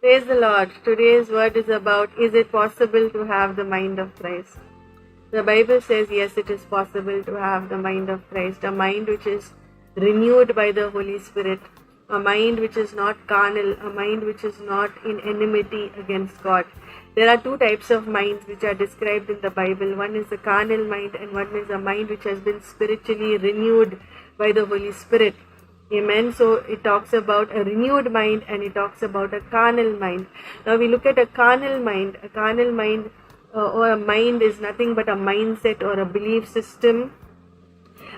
Praise the Lord. Today's word is about, is it possible to have the mind of Christ? The Bible says, yes, it is possible to have the mind of Christ, a mind which is renewed by the Holy Spirit, a mind which is not carnal, a mind which is not in enmity against God. There are two types of minds which are described in the Bible. One is a carnal mind and one is a mind which has been spiritually renewed by the Holy Spirit. Amen. So it talks about a renewed mind and it talks about a carnal mind. Now we look at a carnal mind. A carnal mind or a mind is nothing but a mindset or a belief system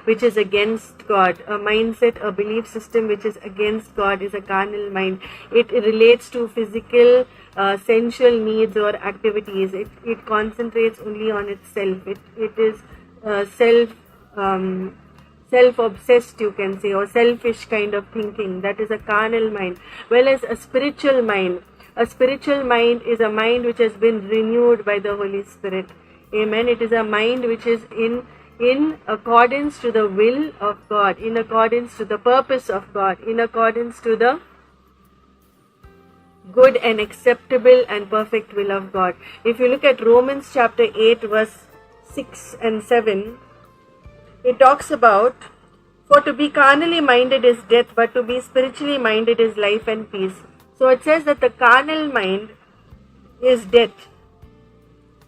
which is against God. A mindset, a belief system which is against God is a carnal mind. It relates to physical, sensual needs or activities. It concentrates only on itself. It is self-obsessed, you can say, or selfish kind of thinking. That is a carnal mind. Whereas a spiritual mind is a mind which has been renewed by the Holy Spirit. Amen. It is a mind which is in accordance to the will of God, in accordance to the purpose of God, in accordance to the good and acceptable and perfect will of God. If you look at Romans chapter 8 verse 6 and 7, it talks about, for to be carnally minded is death, but to be spiritually minded is life and peace. So it says that the carnal mind is death.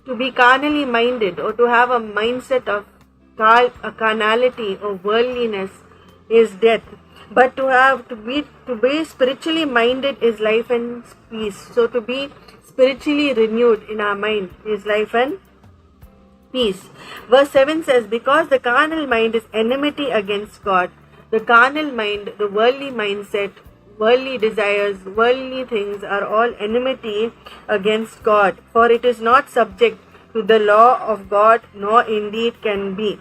To be carnally minded or to have a mindset of carnality or worldliness is death. But to be spiritually minded is life and peace. So to be spiritually renewed in our mind is life and peace. Verse 7 says, because the carnal mind is enmity against God. The carnal mind, the worldly mindset, worldly desires, worldly things are all enmity against God. For it is not subject to the law of God, nor indeed can be.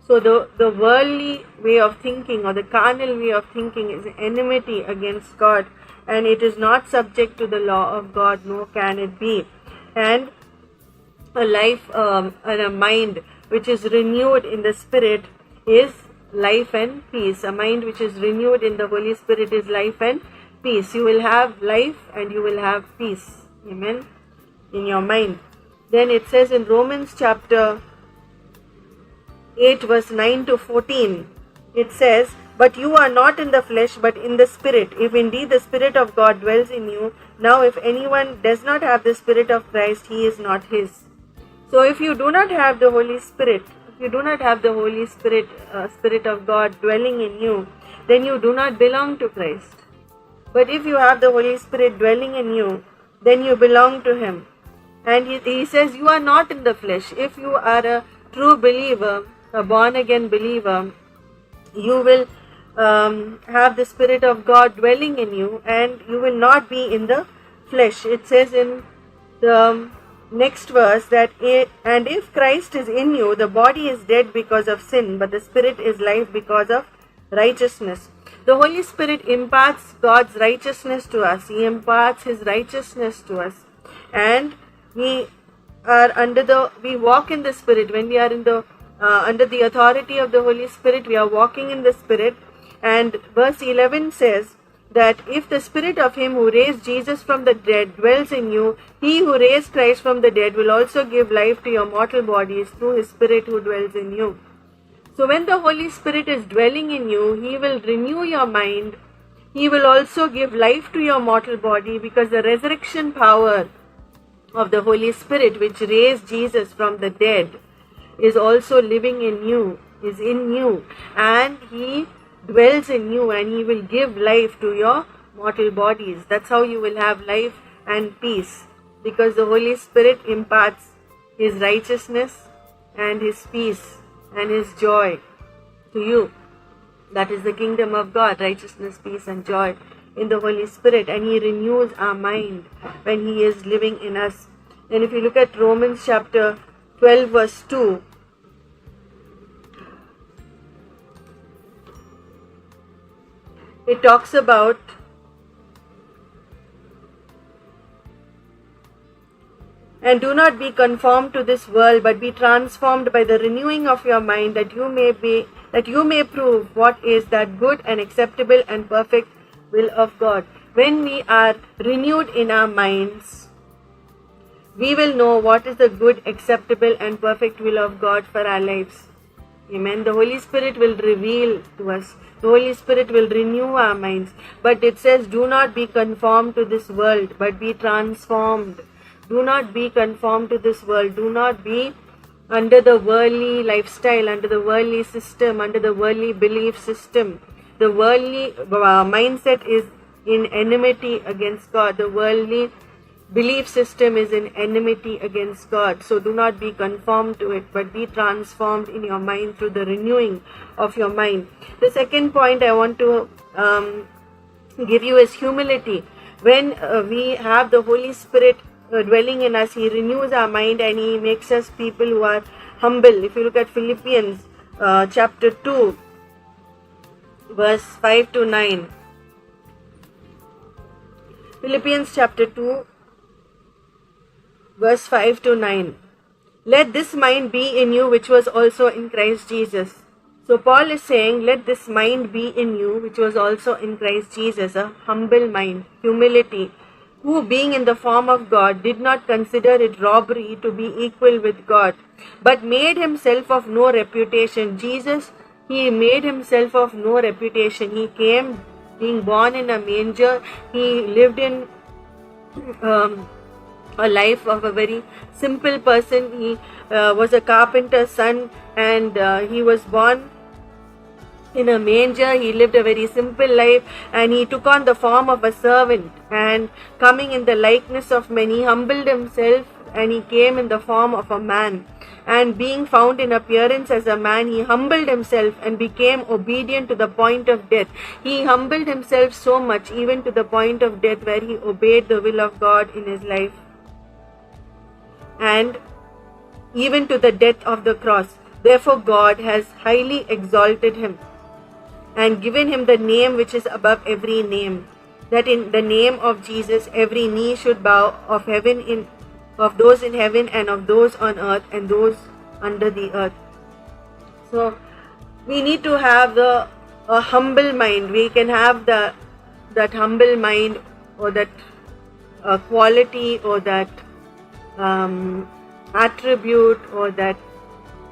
So the worldly way of thinking or the carnal way of thinking is enmity against God, and it is not subject to the law of God, nor can it be. And a life and a mind which is renewed in the Spirit is life and peace. A mind which is renewed in the Holy Spirit is life and peace. You will have life and you will have peace. Amen. In your mind. Then it says in Romans chapter 8 verse 9 to 14, it says, but you are not in the flesh but in the Spirit, if indeed the Spirit of God dwells in you. Now if anyone does not have the Spirit of Christ, he is not his. So if you do not have the Holy Spirit, Spirit of God dwelling in you, then you do not belong to Christ. But if you have the Holy Spirit dwelling in you, then you belong to Him. And he says you are not in the flesh. If you are a true believer, a born again believer, you will have the Spirit of God dwelling in you and you will not be in the flesh. It says in the next verse that and if Christ is in you, the body is dead because of sin, but the Spirit is life because of righteousness. The Holy Spirit imparts God's righteousness to us. He imparts His righteousness to us, and we walk in the Spirit. When we are in the under the authority of the Holy Spirit, we are walking in the Spirit. And verse 11 says that if the Spirit of Him who raised Jesus from the dead dwells in you, He who raised Christ from the dead will also give life to your mortal bodies through His Spirit who dwells in you. So when the Holy Spirit is dwelling in you, He will renew your mind. He will also give life to your mortal body, because the resurrection power of the Holy Spirit which raised Jesus from the dead is also living in you, is in you, and He dwells in you, and He will give life to your mortal bodies. That's how you will have life and peace, because the Holy Spirit imparts His righteousness and His peace and His joy to you. That is the kingdom of God, righteousness, peace and joy in the Holy Spirit, and He renews our mind when He is living in us. And if you look at Romans chapter 12 verse 2, it talks about and do not be conformed to this world, but be transformed by the renewing of your mind, that you may prove what is that good and acceptable and perfect will of God. when we are renewed in our minds, we will know what is the good, acceptable, and perfect will of God for our lives. Amen. The Holy Spirit will reveal to us. The Holy Spirit will renew our minds. But it says, do not be conformed to this world, but be transformed. Do not be conformed to this world. Do not be under the worldly lifestyle, under the worldly system, under the worldly belief system. The worldly mindset is in enmity against God. The worldly belief system is in enmity against God. So do not be conformed to it, but be transformed in your mind through the renewing of your mind. The second point I want to give you is humility. When we have the Holy Spirit dwelling in us, He renews our mind and He makes us people who are humble. If you look at Philippians chapter 2, verse 5 to 9. Philippians chapter 2, verse 5 to 9. Let this mind be in you which was also in Christ Jesus. So Paul is saying, let this mind be in you which was also in Christ Jesus, a humble mind, humility, who being in the form of God did not consider it robbery to be equal with God, but made himself of no reputation. Jesus, He made himself of no reputation. He came being born in a manger. He lived in a life of a very simple person. He was a carpenter's son, and he was born in a manger. He lived a very simple life, and he took on the form of a servant, and coming in the likeness of men, he humbled himself, and he came in the form of a man. And being found in appearance as a man, he humbled himself and became obedient to the point of death. He humbled himself so much, even to the point of death, where he obeyed the will of God in his life, and even to the death of the cross. Therefore God has highly exalted him and given him the name which is above every name, that in the name of Jesus every knee should bow, of those in heaven and of those on earth and those under the earth. So we need to have a humble mind. We can have that humble mind, or that quality, or that attribute, or that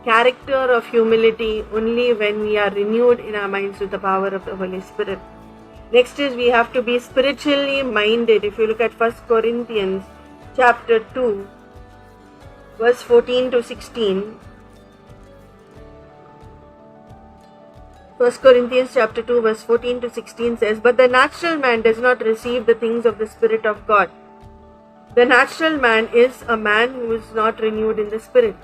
character of humility only when we are renewed in our minds with the power of the Holy Spirit. Next is, we have to be spiritually minded. If you look at 1 Corinthians chapter 2, verse 14 to 16. 1 Corinthians chapter 2, verse 14 to 16 says, but the natural man does not receive the things of the Spirit of God. The natural man is a man who is not renewed in the Spirit.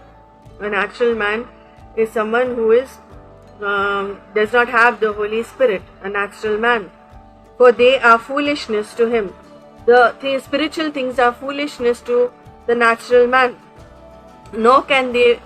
A natural man is someone who is does not have the Holy Spirit, a natural man. For they are foolishness to him. The spiritual things are foolishness to the natural man. Nor can he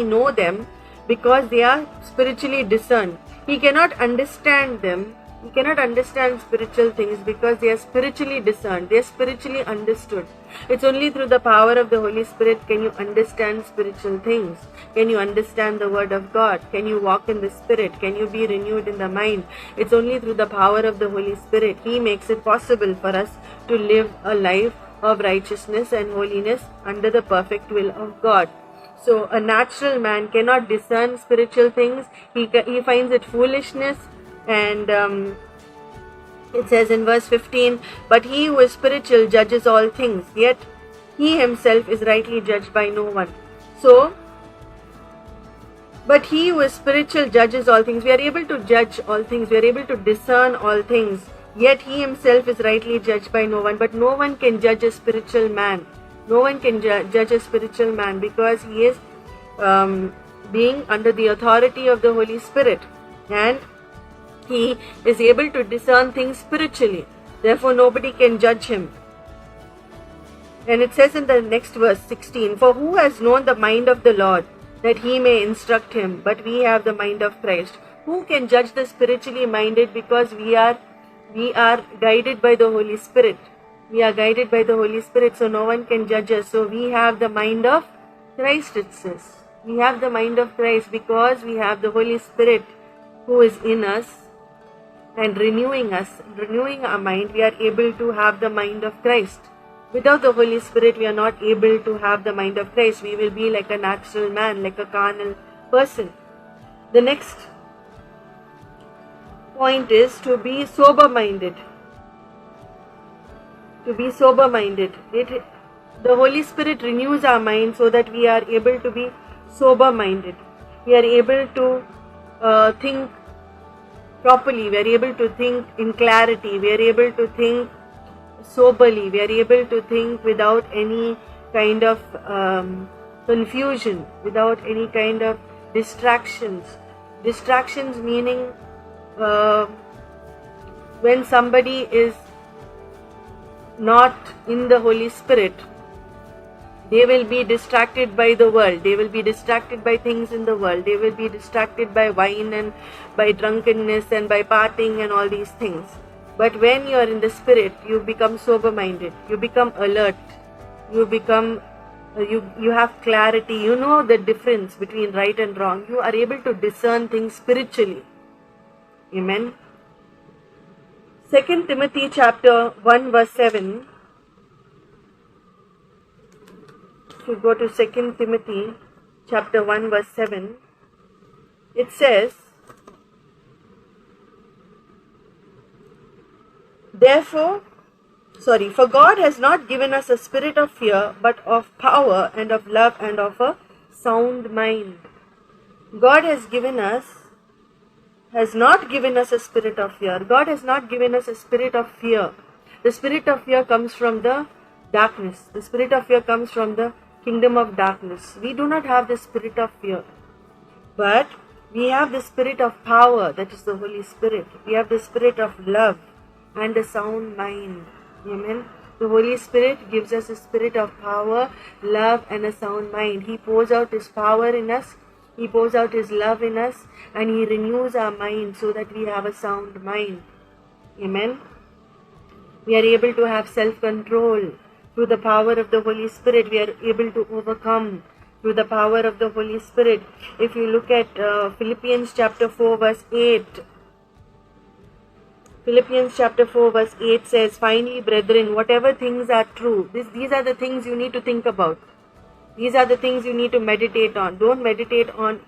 know them, because they are spiritually discerned. He cannot understand them. He cannot understand spiritual things because they are spiritually discerned. They are spiritually understood. It's only through the power of the Holy Spirit can you understand spiritual things. Can you understand the Word of God? Can you walk in the Spirit? Can you be renewed in the mind? It's only through the power of the Holy Spirit. He makes it possible for us to live a life of righteousness and holiness under the perfect will of God. So a natural man cannot discern spiritual things. He finds it foolishness. And it says in verse 15, but he who is spiritual judges all things, yet he himself is rightly judged by no one. So, but he who is spiritual judges all things. We are able to judge all things. We are able to discern all things. Yet he himself is rightly judged by no one. But no one can judge a spiritual man. No one can judge a spiritual man, because he is being under the authority of the Holy Spirit. And he is able to discern things spiritually. Therefore, nobody can judge him. And it says in the next verse 16, for who has known the mind of the Lord, that he may instruct him? But we have the mind of Christ. Who can judge the spiritually minded? Because we are guided by the Holy Spirit. We are guided by the Holy Spirit, so no one can judge us. So we have the mind of Christ, it says. We have the mind of Christ because we have the Holy Spirit who is in us. and renewing us, renewing our mind, we are able to have the mind of Christ. Without the Holy Spirit, we are not able to have the mind of Christ. We will be like a natural man, like a carnal person. The next point is to be sober-minded. To be sober-minded. The Holy Spirit renews our mind so that we are able to be sober-minded. We are able to think properly. We are able to think in clarity. We are able to think soberly. We are able to think without any kind of confusion, without any kind of distractions. Distractions meaning when somebody is not in the Holy Spirit, they will be distracted by the world. They will be distracted by things in the world. They will be distracted by wine and by drunkenness and by partying and all these things. But when you are in the Spirit, you become sober-minded. You become alert. You become, you have clarity. You know the difference between right and wrong. You are able to discern things spiritually. Amen. 2 Timothy chapter 1 verse 7. If you go to 2 Timothy chapter 1 verse 7, it says, For God has not given us a spirit of fear, but of power and of love and of a sound mind. God has not given us a spirit of fear. God has not given us a spirit of fear. The spirit of fear comes from the darkness. The spirit of fear comes from the kingdom of darkness. We do not have the spirit of fear. But we have the spirit of power, that is the Holy Spirit. We have the spirit of love and a sound mind. Amen. The Holy Spirit gives us a spirit of power, love and a sound mind. He pours out His power in us. He pours out His love in us, and He renews our mind so that we have a sound mind. Amen. We are able to have self-control through the power of the Holy Spirit. We are able to overcome through the power of the Holy Spirit. If you look at Philippians chapter 4 verse 8, Philippians chapter 4 verse 8 says, Finally, brethren, whatever things are true, these are the things you need to think about. These are the things you need to meditate on. Don't meditate on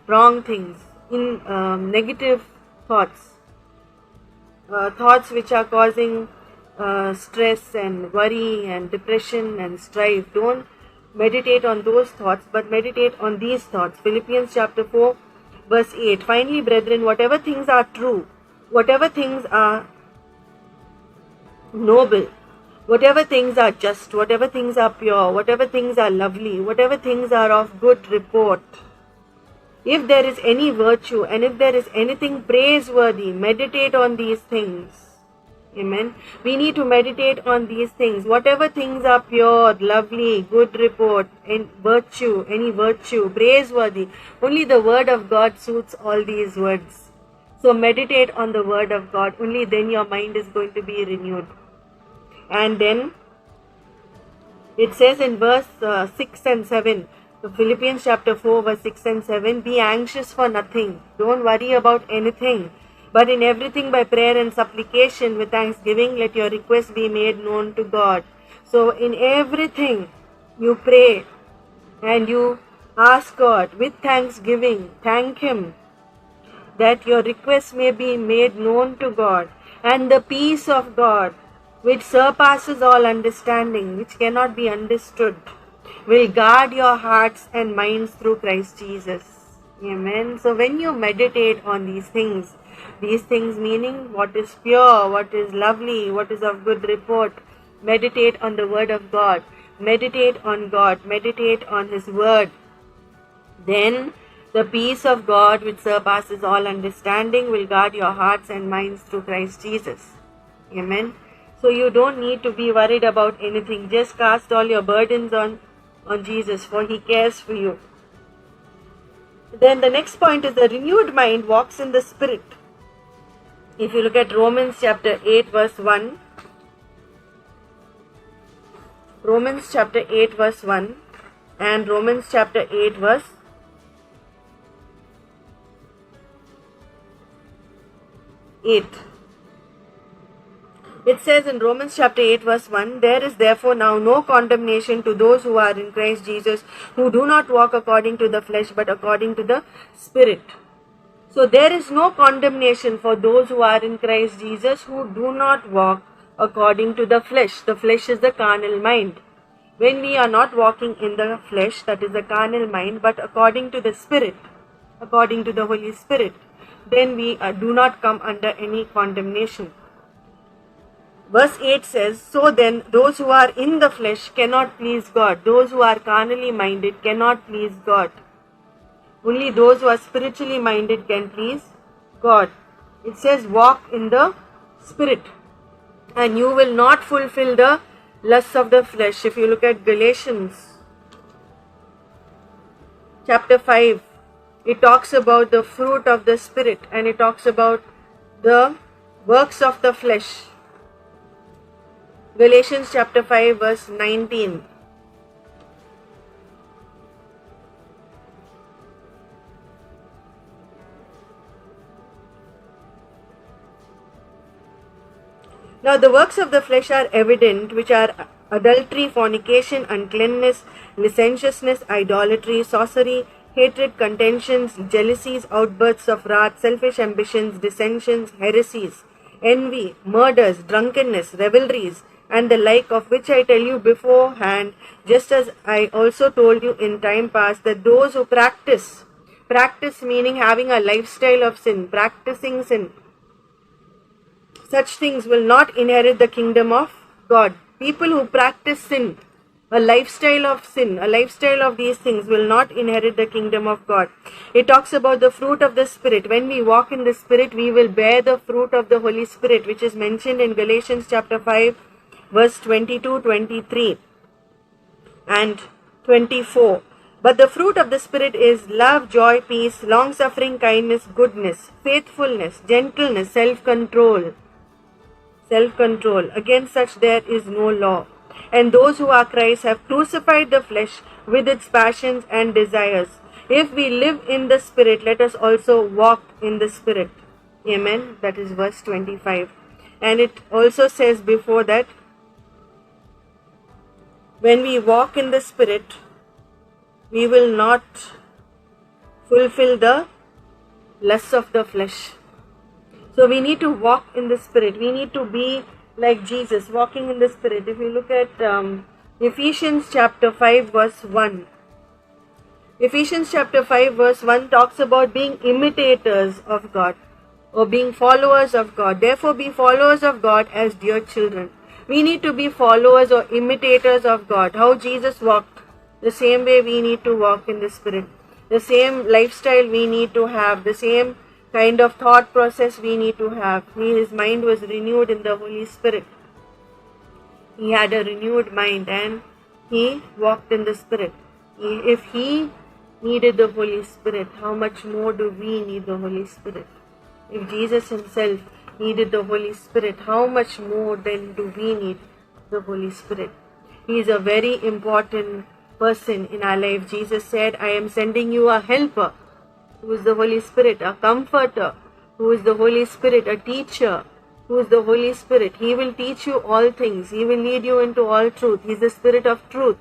wrong things, in negative thoughts, thoughts which are causing stress and worry and depression and strife. Don't meditate on those thoughts, but meditate on these thoughts. Philippians chapter 4 verse 8. Finally, brethren, whatever things are true, whatever things are noble, whatever things are just, whatever things are pure, whatever things are lovely, whatever things are of good report, if there is any virtue and if there is anything praiseworthy, meditate on these things. Amen. We need to meditate on these things. Whatever things are pure, lovely, good report, and virtue, any virtue, praiseworthy, only the word of God suits all these words. So meditate on the word of God. Only then your mind is going to be renewed. And then it says in verse 6 and 7, Philippians chapter 4 verse 6 and 7, be anxious for nothing. Don't worry about anything. But in everything by prayer and supplication with thanksgiving, let your requests be made known to God. So in everything you pray and you ask God with thanksgiving, thank Him, that your requests may be made known to God. And the peace of God, which surpasses all understanding, which cannot be understood, will guard your hearts and minds through Christ Jesus. Amen. So when you meditate on these things meaning what is pure, what is lovely, what is of good report, meditate on the word of God, meditate on God, meditate on His word, then the peace of God, which surpasses all understanding, will guard your hearts and minds through Christ Jesus. Amen. So you don't need to be worried about anything. Just cast all your burdens on Jesus, for He cares for you. Then the next point is the renewed mind walks in the Spirit. If you look at Romans chapter 8 verse 1, Romans chapter 8 verse 1 and Romans chapter 8 verse 8. It says in Romans chapter 8 verse 1, there is therefore now no condemnation to those who are in Christ Jesus, who do not walk according to the flesh but according to the Spirit. So there is no condemnation for those who are in Christ Jesus who do not walk according to the flesh. The flesh is the carnal mind. When we are not walking in the flesh, that is the carnal mind, but according to the Spirit, according to the Holy Spirit, then we do not come under any condemnation. Verse 8 says, so then those who are in the flesh cannot please God. Those who are carnally minded cannot please God. Only those who are spiritually minded can please God. It says walk in the Spirit and you will not fulfill the lusts of the flesh. If you look at Galatians chapter 5, it talks about the fruit of the Spirit and it talks about the works of the flesh. Galatians chapter 5 verse 19. Now the works of the flesh are evident, which are adultery, fornication, uncleanness, licentiousness, idolatry, sorcery, hatred, contentions, jealousies, outbursts of wrath, selfish ambitions, dissensions, heresies, envy, murders, drunkenness, revelries, and the like, of which I tell you beforehand, just as I also told you in time past, that those who practice meaning having a lifestyle of sin, practicing sin, such things will not inherit the kingdom of God. People who practice sin, a lifestyle of sin, a lifestyle of these things will not inherit the kingdom of God. It talks about the fruit of the Spirit. When we walk in the Spirit, we will bear the fruit of the Holy Spirit, which is mentioned in Galatians chapter 5 verse 22, 23 and 24. But the fruit of the Spirit is love, joy, peace, long-suffering, kindness, goodness, faithfulness, gentleness, self-control. Against such there is no law. And those who are Christ have crucified the flesh with its passions and desires. If we live in the Spirit, let us also walk in the Spirit. Amen. That is verse 25. And it also says before that, when we walk in the Spirit, we will not fulfill the lusts of the flesh. So we need to walk in the Spirit. We need to be like Jesus, walking in the Spirit. If you look at Ephesians chapter 5 verse 1. Ephesians chapter 5 verse 1 talks about being imitators of God or being followers of God. Therefore be followers of God as dear children. We need to be followers or imitators of God. How Jesus walked, the same way we need to walk in the Spirit. The same lifestyle we need to have. The same kind of thought process we need to have. His mind was renewed in the Holy Spirit. He had a renewed mind and he walked in the Spirit. If he needed the Holy Spirit, how much more do we need the Holy Spirit? If Jesus himself needed the Holy Spirit, how much more then do we need the Holy Spirit? He is a very important person in our life. Jesus said, I am sending you a helper, who is the Holy Spirit, a comforter, who is the Holy Spirit, a teacher, who is the Holy Spirit. He will teach you all things. He will lead you into all truth. He is the Spirit of truth.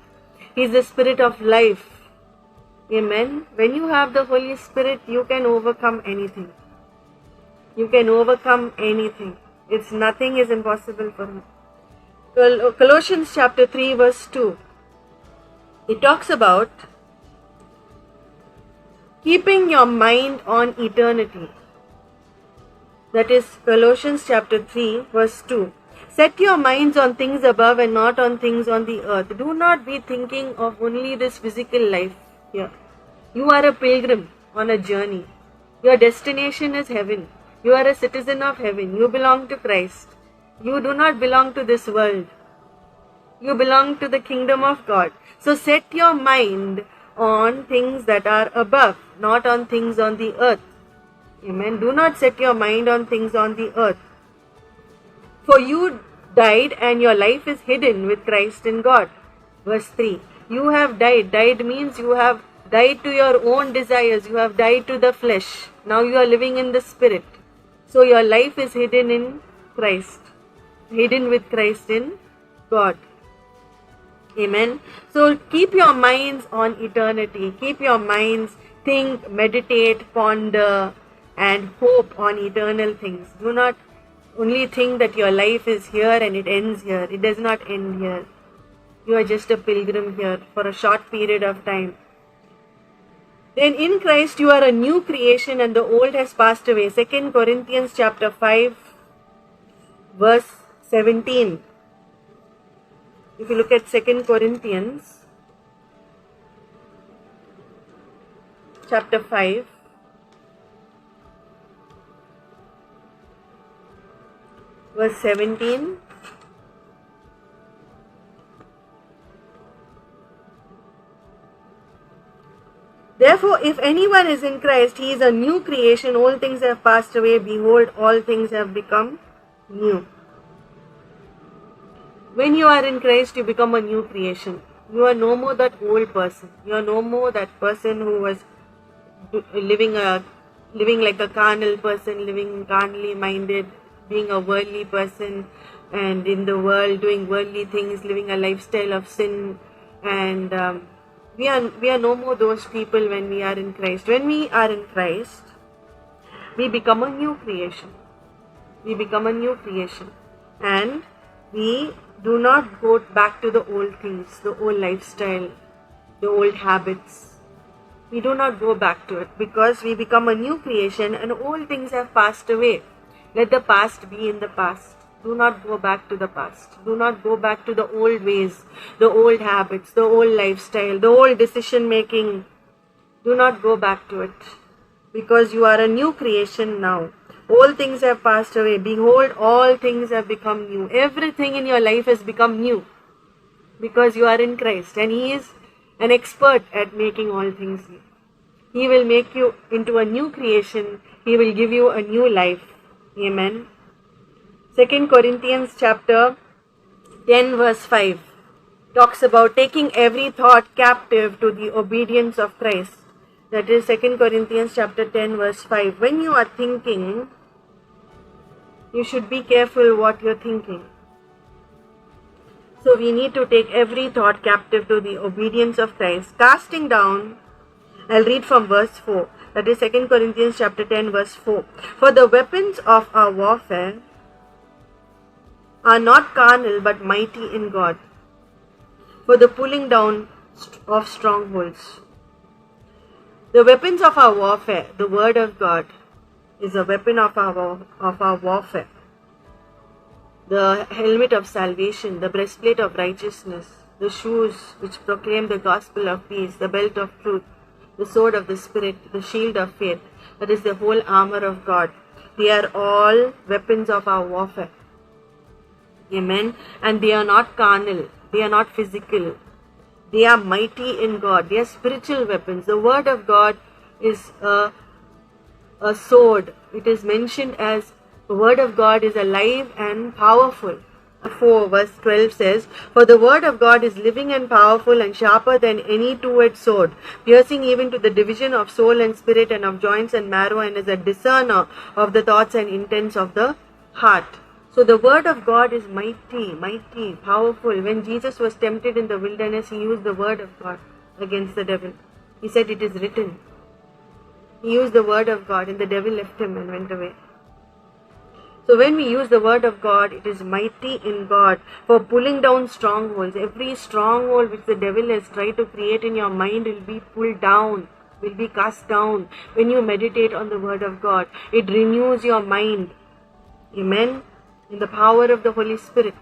He is the Spirit of life. Amen. When you have the Holy Spirit, you can overcome anything. You can overcome anything. Nothing is impossible for him. Colossians chapter 3 verse 2. It talks about keeping your mind on eternity. That is Colossians chapter 3 verse 2. Set your minds on things above and not on things on the earth. Do not be thinking of only this physical life here. You are a pilgrim on a journey. Your destination is heaven. You are a citizen of heaven. You belong to Christ. You do not belong to this world. You belong to the kingdom of God. So set your mind on things that are above, not on things on the earth. Amen. Do not set your mind on things on the earth. For you died and your life is hidden with Christ in God. Verse 3. You have died. Died means you have died to your own desires. You have died to the flesh. Now you are living in the Spirit. So your life is hidden in Christ, hidden with Christ in God. Amen. So keep your minds on eternity. Keep your minds, think, meditate, ponder, and hope on eternal things. Do not only think that your life is here and it ends here. It does not end here. You are just a pilgrim here for a short period of time. Then in Christ you are a new creation and the old has passed away. 2 Corinthians chapter 5 verse 17. If you look at 2 Corinthians chapter 5 verse 17. Therefore, if anyone is in Christ, he is a new creation. All things have passed away. Behold, all things have become new. When you are in Christ, you become a new creation. You are no more that old person. You are no more that person who was living like a carnal person, living carnally minded, being a worldly person, and in the world doing worldly things, living a lifestyle of sin. And we are no more those people when we are in Christ. When we are in Christ, we become a new creation. We become a new creation, and we do not go back to the old things, the old lifestyle, the old habits. We do not go back to it because we become a new creation and old things have passed away. Let the past be in the past. Do not go back to the past. Do not go back to the old ways, the old habits, the old lifestyle, the old decision making. Do not go back to it because you are a new creation now. All things have passed away. Behold, all things have become new. Everything in your life has become new because you are in Christ, and He is an expert at making all things new. He will make you into a new creation. He will give you a new life. Amen. 2 Corinthians chapter 10 verse 5 talks about taking every thought captive to the obedience of Christ. That is 2 Corinthians chapter 10 verse 5. When you are thinking, you should be careful what you are thinking. So we need to take every thought captive to the obedience of Christ, casting down. I'll read from verse 4. That is 2 Corinthians chapter 10 verse 4. For the weapons of our warfare are not carnal but mighty in God, for the pulling down of strongholds. The weapons of our warfare, the word of God, is a weapon of our warfare. The helmet of salvation, the breastplate of righteousness, the shoes which proclaim the gospel of peace, the belt of truth, the sword of the Spirit, the shield of faith, that is the whole armor of God. They are all weapons of our warfare. Amen. And they are not carnal, they are not physical. They are mighty in God. They are spiritual weapons. The word of God is a sword. It is mentioned as the word of God is alive and powerful. 4 verse 12 says, for the word of God is living and powerful and sharper than any two-edged sword, piercing even to the division of soul and spirit and of joints and marrow, and is a discerner of the thoughts and intents of the heart. So the word of God is mighty, powerful. When Jesus was tempted in the wilderness, He used the word of God against the devil. He said, it is written. He used the word of God and the devil left Him and went away. So when we use the word of God, it is mighty in God for pulling down strongholds. Every stronghold which the devil has tried to create in your mind will be pulled down, will be cast down when you meditate on the word of God. It renews your mind. Amen. In the power of the Holy Spirit.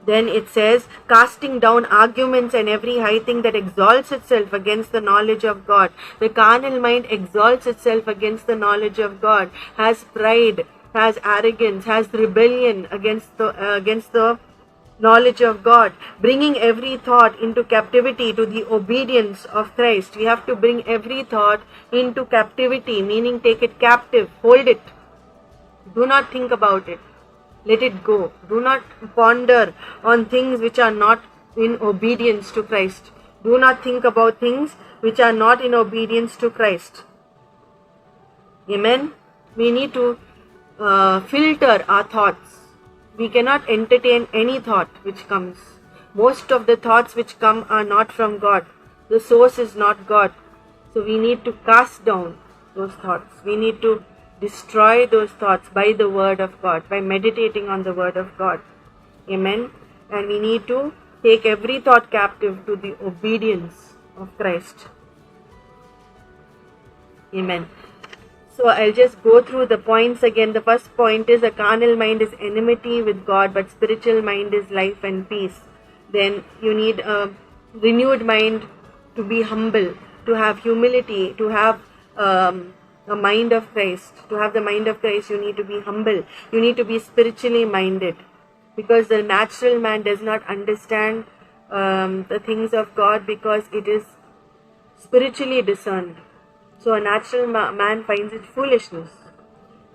Then it says, casting down arguments and every high thing that exalts itself against the knowledge of God. The carnal mind exalts itself against the knowledge of God, has pride, has arrogance, has rebellion against the knowledge of God, bringing every thought into captivity to the obedience of Christ. We have to bring every thought into captivity, meaning take it captive, hold it. Do not think about it. Let it go. Do not ponder on things which are not in obedience to Christ. Do not think about things which are not in obedience to Christ. Amen. We need to filter our thoughts. We cannot entertain any thought which comes. Most of the thoughts which come are not from God. The source is not God. So we need to cast down those thoughts. We need to destroy those thoughts by the word of God, by meditating on the word of God. Amen. And we need to take every thought captive to the obedience of Christ. Amen. So I'll just go through the points again. The first point is a carnal mind is enmity with God, but spiritual mind is life and peace. Then you need a renewed mind to be humble, to have humility, to have a mind of Christ. To have the mind of Christ, you need to be humble. You need to be spiritually minded, because the natural man does not understand the things of God, because it is spiritually discerned. So a natural man finds it foolishness.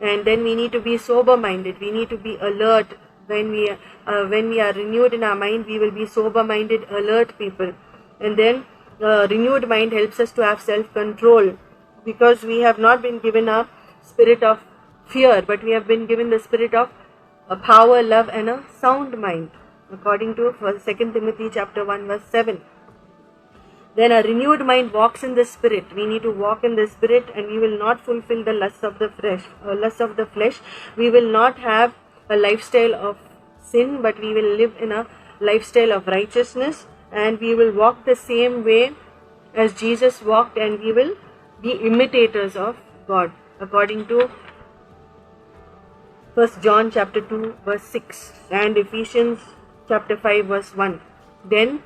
And then we need to be sober-minded. We need to be alert. When we are renewed in our mind, we will be sober-minded, alert people. And then renewed mind helps us to have self-control, because we have not been given a spirit of fear, but we have been given the spirit of power, love, and a sound mind, according to 2 Timothy chapter 1 verse 7. Then a renewed mind walks in the Spirit. We need to walk in the Spirit, and we will not fulfill the lusts of the flesh. We will not have a lifestyle of sin, but we will live in a lifestyle of righteousness, and we will walk the same way as Jesus walked, and we will be imitators of God, according to 1 John chapter 2 verse 6 and Ephesians chapter 5 verse 1. Then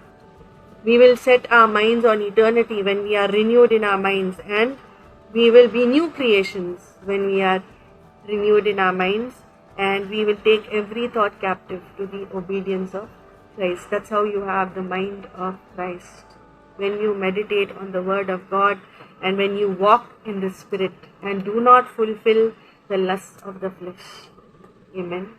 we will set our minds on eternity when we are renewed in our minds, and we will be new creations when we are renewed in our minds, and we will take every thought captive to the obedience of Christ. That's how you have the mind of Christ. When you meditate on the word of God, and when you walk in the Spirit and do not fulfill the lusts of the flesh. Amen.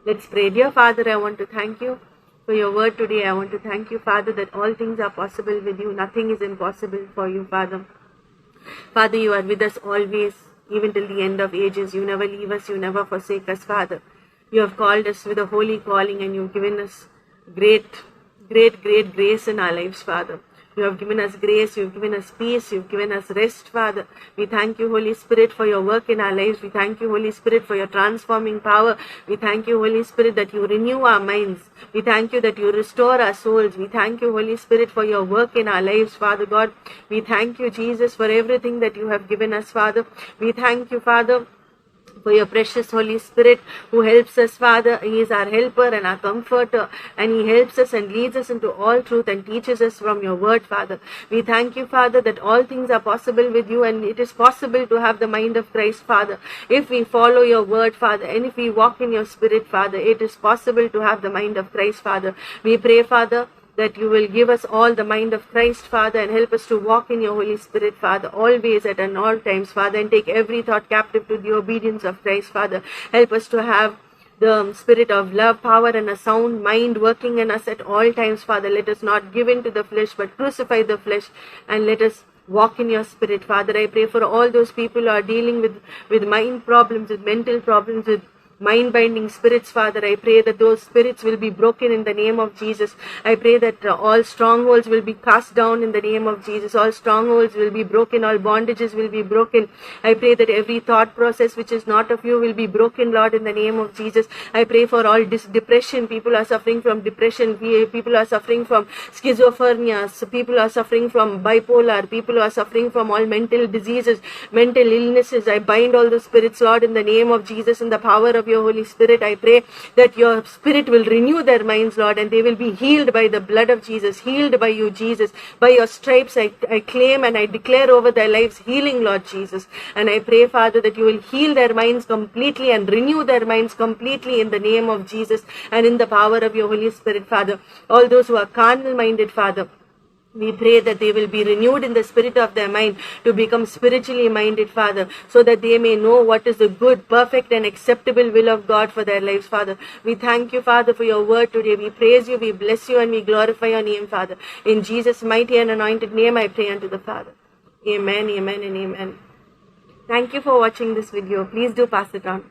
Let's pray. Dear Father, I want to thank you for your word today. I want to thank you, Father, that all things are possible with you. Nothing is impossible for you, Father. Father, you are with us always, even till the end of ages. You never leave us, you never forsake us, Father. You have called us with a holy calling, and you've given us great grace in our lives, Father. You have given us grace, you have given us peace, you have given us rest, Father. We thank you, Holy Spirit, for your work in our lives. We thank you, Holy Spirit, for your transforming power. We thank you, Holy Spirit, that you renew our minds. We thank you that you restore our souls. We thank you, Holy Spirit, for your work in our lives, Father God. We thank you, Jesus, for everything that you have given us, Father. We thank you, Father, for your precious Holy Spirit who helps us, Father. He is our helper and our comforter, and He helps us and leads us into all truth and teaches us from your word, Father. We thank you, Father, that all things are possible with you, and it is possible to have the mind of Christ, Father. If we follow your word, Father, and if we walk in your Spirit, Father, it is possible to have the mind of Christ, Father. We pray, Father, that you will give us all the mind of Christ, Father, and help us to walk in your Holy Spirit, Father, always and at all times, Father, and take every thought captive to the obedience of Christ, Father. Help us to have the spirit of love, power, and a sound mind working in us at all times, Father. Let us not give in to the flesh, but crucify the flesh, and let us walk in your Spirit, Father. I pray for all those people who are dealing with mind problems, with mental problems, with mind-binding spirits, Father. I pray that those spirits will be broken in the name of Jesus. I pray that all strongholds will be cast down in the name of Jesus. All strongholds will be broken. All bondages will be broken. I pray that every thought process which is not of you will be broken, Lord, in the name of Jesus. I pray for all depression. People are suffering from depression. People are suffering from schizophrenia. So people are suffering from bipolar. People are suffering from all mental diseases, mental illnesses. I bind all the spirits, Lord, in the name of Jesus, in the power of your Holy Spirit. I pray that your Spirit will renew their minds, Lord, and they will be healed by the blood of Jesus, healed by you, Jesus. By your stripes, I claim and I declare over their lives healing, Lord Jesus. And I pray, Father, that you will heal their minds completely and renew their minds completely in the name of Jesus and in the power of your Holy Spirit, Father. All those who are carnal-minded, Father, we pray that they will be renewed in the spirit of their mind to become spiritually minded, Father, so that they may know what is the good, perfect, and acceptable will of God for their lives, Father. We thank you, Father, for your word today. We praise you, we bless you, and we glorify your name, Father. In Jesus' mighty and anointed name, I pray unto the Father. Amen, amen, and amen. Thank you for watching this video. Please do pass it on.